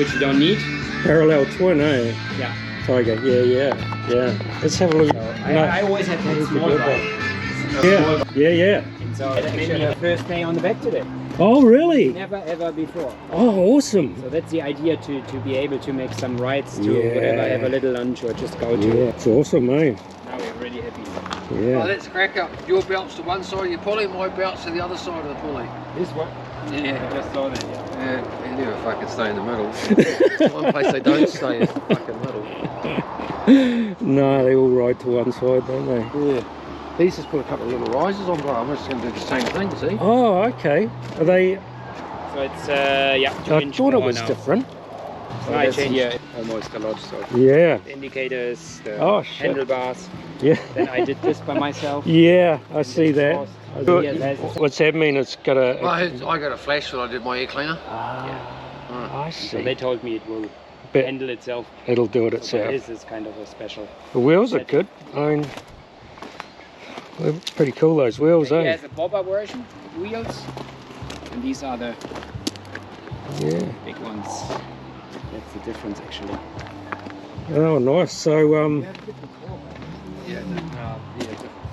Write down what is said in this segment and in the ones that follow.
which you don't need. Parallel twin, eh? Yeah. Tiger, yeah. Let's have a look. So I always have that small bike. Yeah. And so that made me the first day on the back today. Oh, really? Never ever before. Oh, awesome. So that's the idea, to be able to make some rides to whatever, have a little lunch or just go to. Yeah, it's awesome, eh? Now we're really happy. Yeah. Oh, let's crack up. Your belt's to one side of your pulley, my belt's to the other side of the pulley. This one? Yeah. I just saw that, Yeah, they never fucking stay in the middle. It's one place they don't stay in the fucking middle. No, they all ride to one side, don't they? Yeah. He's just put a couple of little risers on, but I'm just going to do the same thing, see? Oh, okay. Are they... So it's, yeah, 2 I inch thought it more was now. different. So I changed here almost a lot. So Yeah. the indicators, the Shit. handlebars. Yeah. Then I did this by myself. Yeah, I see that. What's What's that mean? It's got a... Well, I got a flash when I did my air cleaner. I see. So they told me it will But handle itself. it'll do it So itself. this is kind of a special. The wheels are good. I mean, they're pretty cool, those wheels, He eh? has a bobber version of wheels, and these are the big ones. That's the difference, actually. Oh, nice. So,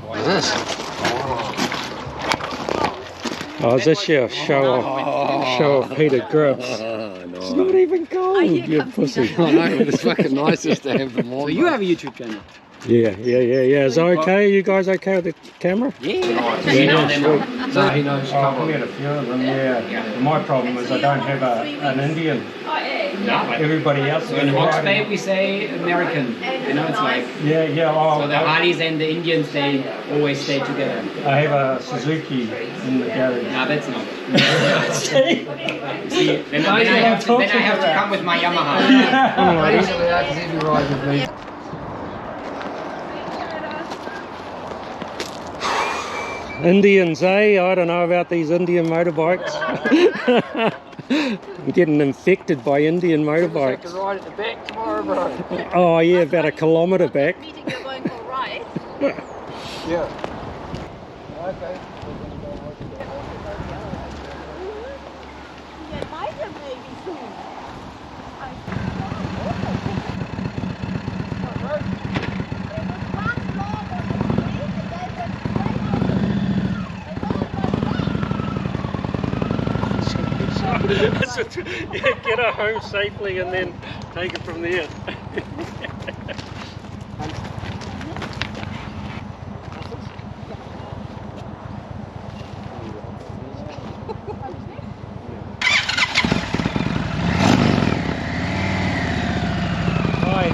What's this? oh, is this your show off heated grips? It's not even cold, you pussy. I know, but it's fucking nice just to have them on. So you have a YouTube channel? Yeah. Is that okay? You guys okay with the camera? Yeah. You know them all. So he knows a Oh, couple we had a few of them, yeah. My problem is I don't have an Indian. Everybody else is So in Hawke's Bay riding. we say American. You know, it's like. Yeah. Oh, So the Harleys and the Indians, they always stay together. I have a Suzuki in the garage. No, that's not. See, then I have to come with my Yamaha. Basically, that's if you ride with me. Indians, eh? I don't know about these Indian motorbikes. I'm getting infected by Indian I can motorbikes. ride at the back tomorrow, bro. Oh yeah, about a kilometre back. Meeting you're going for a ride. Yeah. Okay. Yeah, might have maybe soon. Yeah, get her home safely and then take it from there. Hi.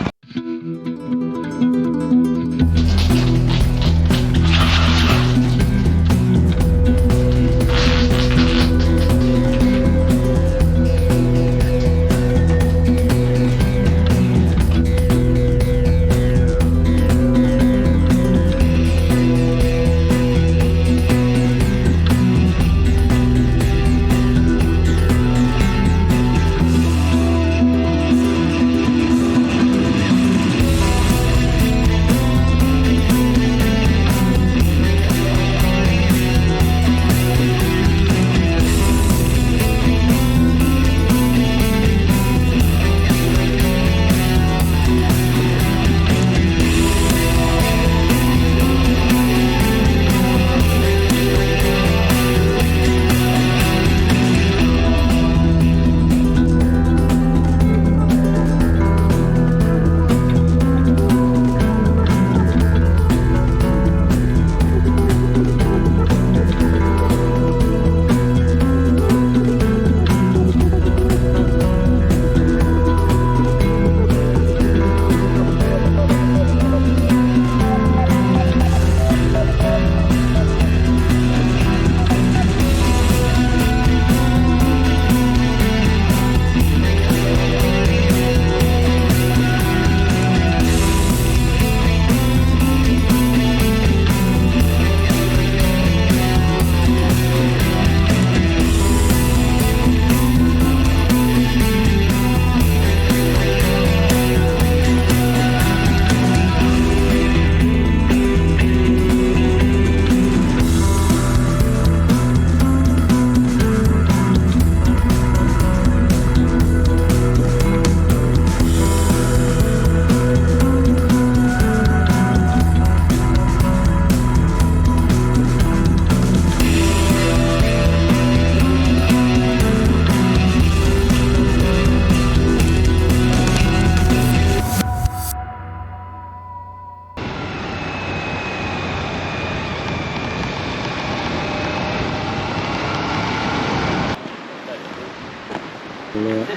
out.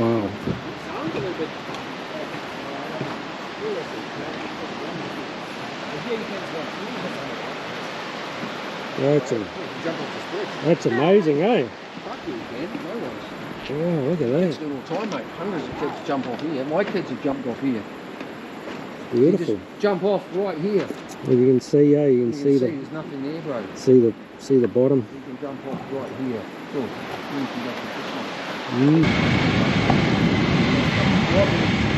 Wow. Sounds a little bit. That's amazing, eh? Fuck you, man. No one's. Wow, look at Kids that. do it all the time, mate. Hundreds of kids jump off here. My kids have jumped off here. Beautiful. You just jump off right here. Well, you can see, you You can can see there's nothing there, bro. see the bottom. You can jump off right here. Cool. You can jump off this one. Mm.